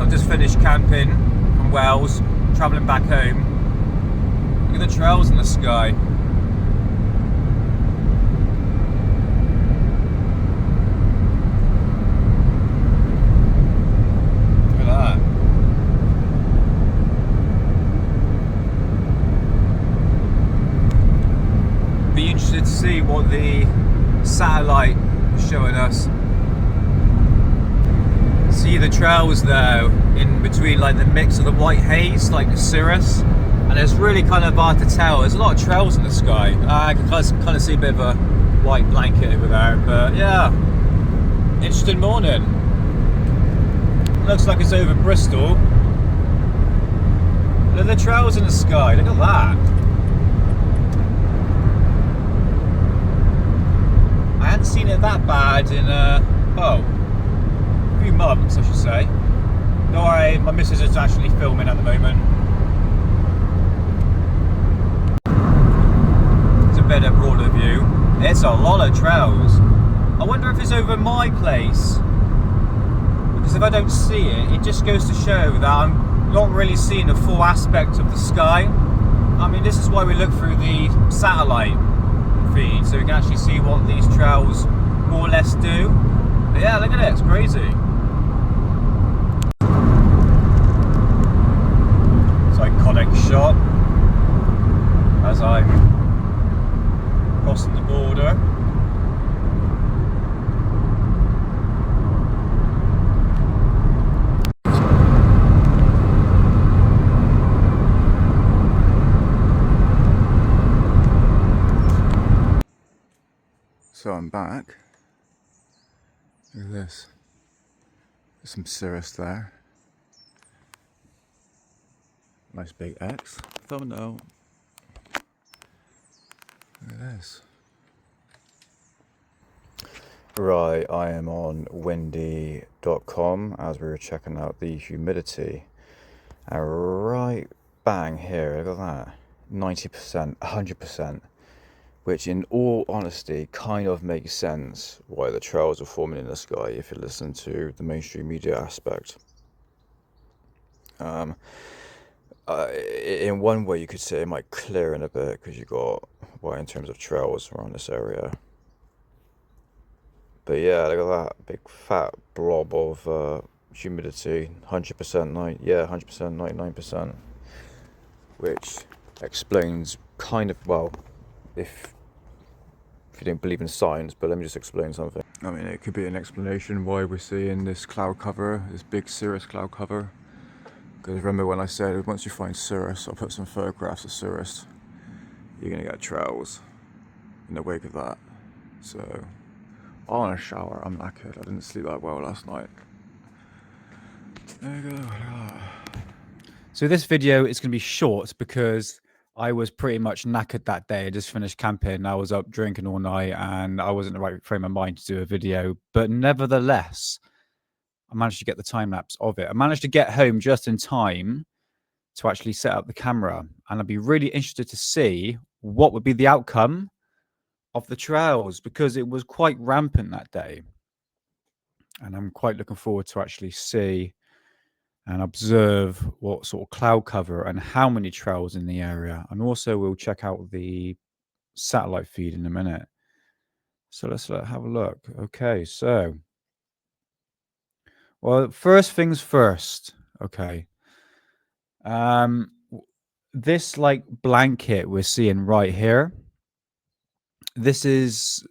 I've just finished camping from Wales, travelling back home. Look at the trails in the sky. Look at that. Be interested to see what the satellite is showing us. See the trails though in between, like the mix of the white haze, like the cirrus, and it's really kind of hard to tell. There's a lot of trails in the sky. I can kind of see a bit of a white blanket over there, but yeah, interesting morning. Looks like it's over Bristol. Look at the trails in the sky. Look at that. I hadn't seen it that bad in a few months, I should say. Don't worry, my missus is actually filming at the moment. It's a better broader view. It's a lot of trails. I wonder if it's over my place, because if I don't see it, it just goes to show that I'm not really seeing the full aspect of the sky. I mean, this is why we look through the satellite feed, so we can actually see what these trails more or less do. But yeah, look at it, it's crazy. Iconic shot as I'm crossing the border. So I'm back. Look at this. There's some cirrus there. Nice big X. Thumbnail. Look at this. Right, I am on windy.com as we were checking out the humidity. And right bang here, look at that. 90%, 100%. Which in all honesty kind of makes sense why the trails are forming in the sky if you listen to the mainstream media aspect. In one way you could say it might clear in a bit because you got, well, in terms of trails around this area. But yeah, look at that big fat blob of humidity, 100%, 100%, 99%, which explains kind of, well, if you don't believe in science, but let me just explain something. I mean, it could be an explanation why we're seeing this cloud cover, this big cirrus cloud cover. Because remember when I said once you find cirrus, I'll put some photographs of cirrus, you're going to get trails in the wake of that. So, I want a shower, I'm knackered, I didn't sleep that well last night. There you go. So this video is going to be short because I was pretty much knackered that day. I just finished camping, I was up drinking all night and I wasn't in the right frame of mind to do a video. But nevertheless, I managed to get the time lapse of it. I managed to get home just in time to actually set up the camera. And I'd be really interested to see what would be the outcome of the trails because it was quite rampant that day. And I'm quite looking forward to actually see and observe what sort of cloud cover and how many trails in the area. And also we'll check out the satellite feed in a minute. So let's have a look. Okay, so, well, first things first. Okay. This like blanket we're seeing right here, this is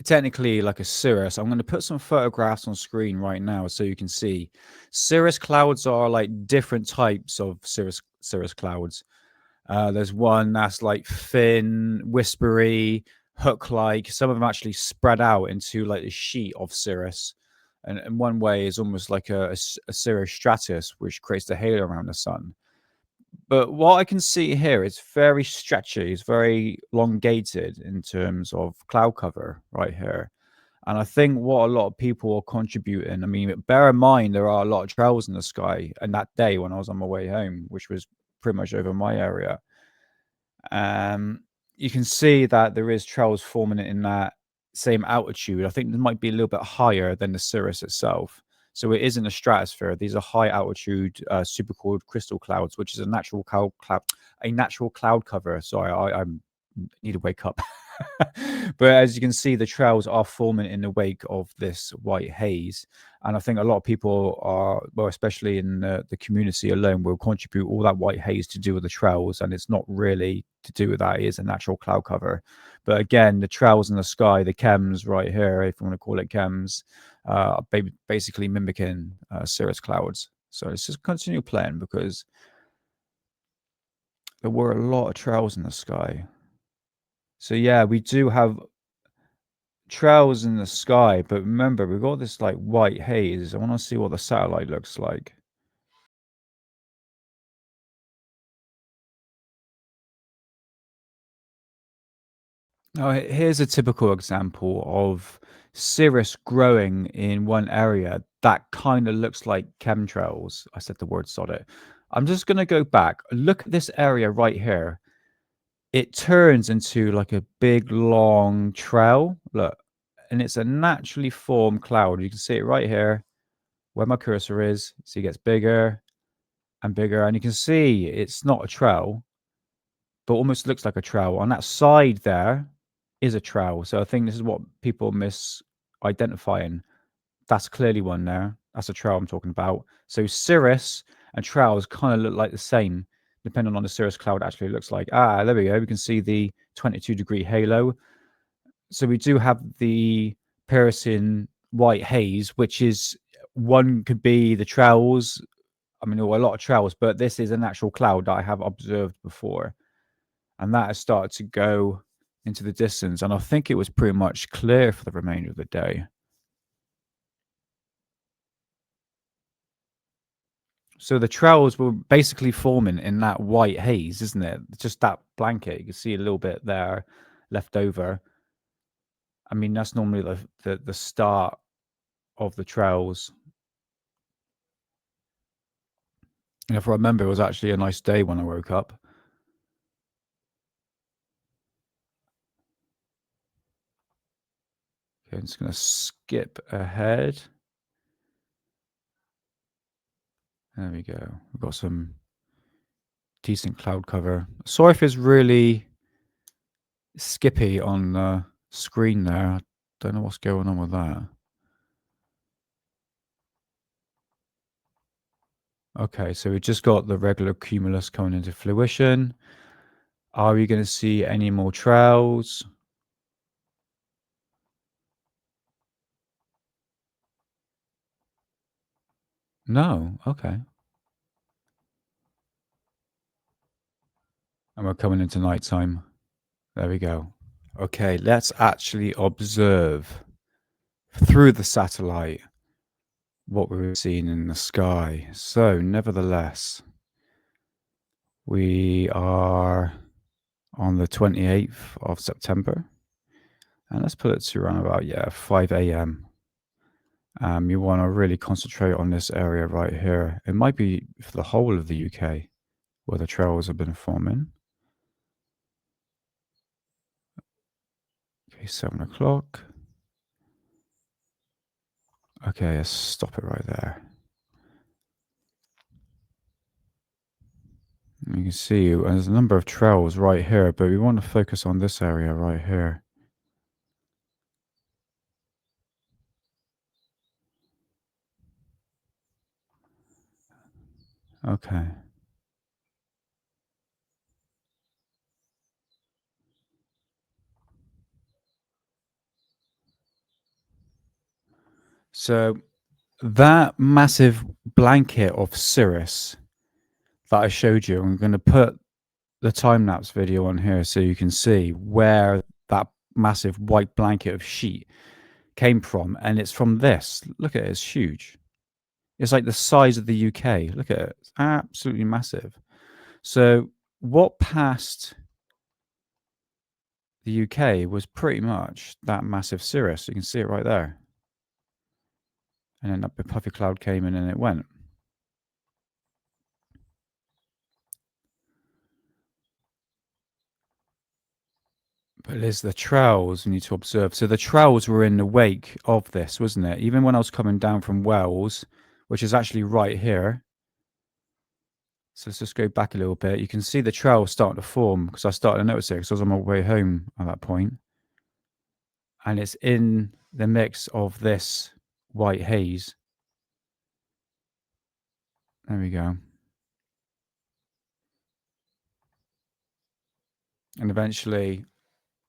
technically like a cirrus. I'm going to put some photographs on screen right now so you can see. Cirrus clouds are like different types of cirrus clouds. There's one that's like thin, whispery, hook-like. Some of them actually spread out into like a sheet of cirrus. And in one way is almost like a cirrus stratus, which creates the halo around the sun. But what I can see here is very stretchy. It's very elongated in terms of cloud cover right here. And I think what a lot of people are contributing, I mean, bear in mind, there are a lot of trails in the sky. And that day when I was on my way home, which was pretty much over my area, you can see that there is trails forming in that same altitude. I think they might be a little bit higher than the cirrus itself. So it is in the stratosphere. These are high altitude supercooled crystal clouds, which is a natural cloud cover. Sorry, I need to wake up. But as you can see, the trails are forming in the wake of this white haze. And I think a lot of people are, well, especially in the community alone, will contribute all that white haze to do with the trails. And it's not really to do with that. It is a natural cloud cover. But again, the trails in the sky, the chems right here, if you want to call it chems, basically mimicking cirrus clouds. So let's just continue playing because there were a lot of trails in the sky. So yeah, we do have trails in the sky, but remember, we've got this like white haze. I want to see what the satellite looks like. Now, here's a typical example of cirrus growing in one area that kind of looks like chemtrails. I said the word sod it. I'm just going to go back. Look at this area right here. It turns into like a big long trail. Look, and it's a naturally formed cloud. You can see it right here where my cursor is. So it gets bigger and bigger, and you can see it's not a trail, but almost looks like a trail. On that side there is a trail. So I think this is what people misidentifying. That's clearly one there. That's a trail I'm talking about. So cirrus and trails kind of look like the same, depending on the cirrus cloud actually looks like. Ah, there we go. We can see the 22-degree halo. So we do have the piercing white haze, which is one could be the trails. I mean, there were a lot of trails, but this is an actual cloud that I have observed before. And that has started to go into the distance. And I think it was pretty much clear for the remainder of the day. So the trails were basically forming in that white haze, isn't it? Just that blanket. You can see a little bit there left over. I mean, that's normally the start of the trails. And if I remember, it was actually a nice day when I woke up. Okay, I'm just going to skip ahead. There we go. We've got some decent cloud cover. Sorry if it's really skippy on the screen there. I don't know what's going on with that. Okay, so we just got the regular cumulus coming into fruition. Are we going to see any more trails? No. Okay. And we're coming into nighttime. There we go. Okay, let's actually observe through the satellite what we're seeing in the sky. So, nevertheless, we are on the 28th of September. And let's put it to around about, 5 a.m. You want to really concentrate on this area right here. It might be for the whole of the UK where the trails have been forming. Okay, 7 o'clock. Okay, let's stop it right there. You can see there's a number of trails right here, but we want to focus on this area right here. Okay. So that massive blanket of cirrus that I showed you, I'm going to put the time lapse video on here so you can see where that massive white blanket of sheet came from. And it's from this. Look at it, it's huge. It's like the size of the UK. Look at it. It's absolutely massive. So what passed the UK was pretty much that massive cirrus. You can see it right there. And then that puffy cloud came in and it went. But there's the trails we need to observe. So the trails were in the wake of this, wasn't it? Even when I was coming down from Wales, which is actually right here. So let's just go back a little bit. You can see the trail starting to form because I started to notice it because I was on my way home at that point. And it's in the mix of this white haze. There we go. And eventually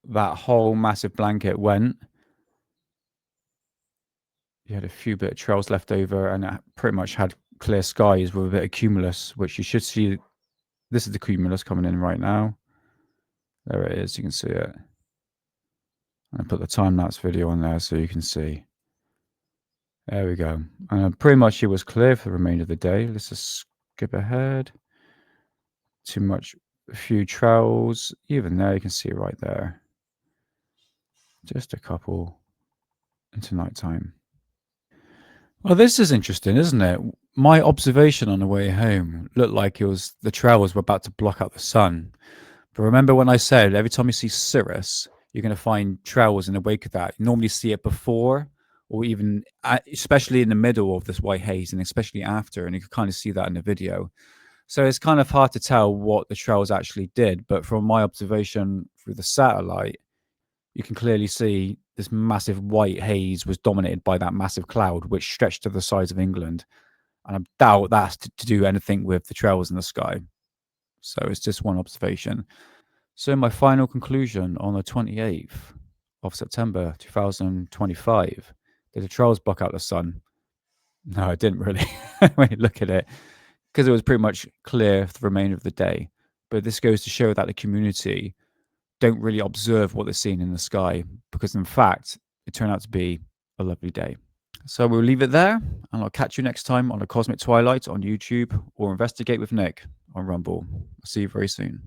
that whole massive blanket went. You had a few bit of trails left over and it pretty much had clear skies with a bit of cumulus, which you should see. This is the cumulus coming in right now. There it is. You can see it. I put the time-lapse video on there so you can see. There we go. And pretty much it was clear for the remainder of the day. Let's just skip ahead. Too much, a few trails. Even there, you can see right there. Just a couple into nighttime. Well, this is interesting, isn't it? My observation on the way home looked like it was the trails were about to block out the sun. But remember when I said every time you see cirrus, you're going to find trails in the wake of that. You normally see it before or even especially in the middle of this white haze and especially after. And you can kind of see that in the video. So it's kind of hard to tell what the trails actually did. But from my observation through the satellite, you can clearly see this massive white haze was dominated by that massive cloud, which stretched to the sides of England. And I doubt that's to do anything with the trails in the sky. So it's just one observation. So my final conclusion on the 28th of September 2025, did the trails block out the sun? No, it didn't really when you look at it, because it was pretty much clear for the remainder of the day. But this goes to show that the community don't really observe what they're seeing in the sky, because in fact, it turned out to be a lovely day. So we'll leave it there, and I'll catch you next time on the Cosmic Twilight on YouTube or Investigate with Nick on Rumble. I'll see you very soon.